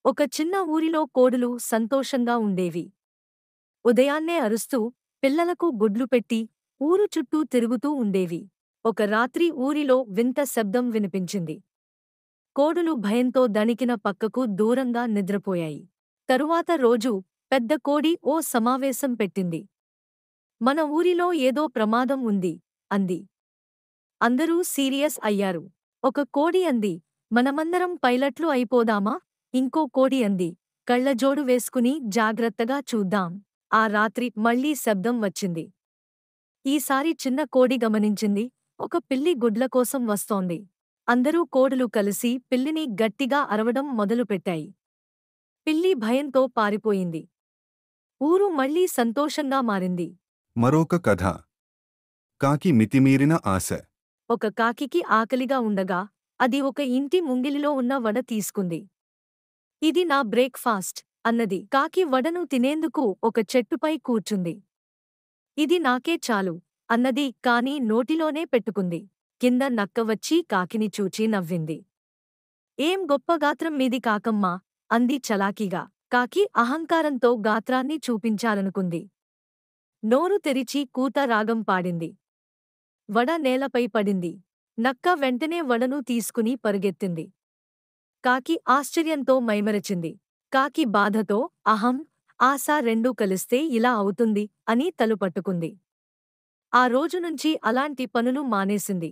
ఒక చిన్న ఊరిలో కోడులు సంతోషంగా ఉండేవి. ఉదయాన్నే అరుస్తూ, పిల్లలకు గుడ్లు పెట్టి, ఊరు చుట్టూ తిరుగుతూ ఉండేవి. ఒక రాత్రి ఊరిలో వింత శబ్దం వినిపించింది. కోడులు భయంతో దణికిన పక్కకు దూరంగా నిద్రపోయాయి. తరువాత రోజు పెద్ద కోడి ఓ సమావేశం పెట్టింది. మన ఊరిలో ఏదో ప్రమాదం ఉంది అంది. అందరూ సీరియస్ అయ్యారు. ఒక కోడి అంది, మనమందరం పైలట్లు అయిపోదామా? ఇంకో కోడి అంది, కళ్ళజోడు వేసుకుని జాగ్రత్తగా చూద్దాం. ఆ రాత్రి మళ్ళీ శబ్దం వచ్చింది. ఈసారి చిన్న కోడి గమనించింది, ఒక పిల్లి గుడ్ల కోసం వస్తోంది. అందరూ కోడులు కలిసి పిల్లిని గట్టిగా అరవడం మొదలుపెట్టాయి. పిల్లి భయంతో పారిపోయింది. ఊరు మళ్ళీ సంతోషంగా మారింది. మరొక కథ. కాకి మితిమీరిన ఆశ. ఒక కాకికి ఆకలిగా ఉండగా, అది ఒక ఇంటి ముంగిలిలో ఉన్న వడ తీసుకుంది. ఇది నా బ్రేక్ఫాస్ట్ అన్నది. కాకి వడను తినేందుకు ఒక చెట్టుపై కూర్చుంది. ఇది నాకే చాలు అన్నది, కాని నోటిలోనే పెట్టుకుంది. కింద నక్క వచ్చి కాకిని చూచి నవ్వింది. ఏం గొప్ప గాత్రం మీది కాకమ్మా అంది చలాకీగా. కాకి అహంకారంతో గాత్రాన్ని చూపించాలనుకుంది. నోరు తెరిచి కూత రాగం పాడింది. వడ నేలపై పడింది. నక్క వెంటనే వడను తీసుకుని పరుగెత్తింది. కాకి ఆశ్చర్యంతో మైమరచింది. కాకి బాధతో అహం, ఆశ రెండూ కలిస్తే ఇలా అవుతుంది అని తలుపట్టుకుంది. ఆ రోజునుంచి అలాంటి పనులు మానేసింది.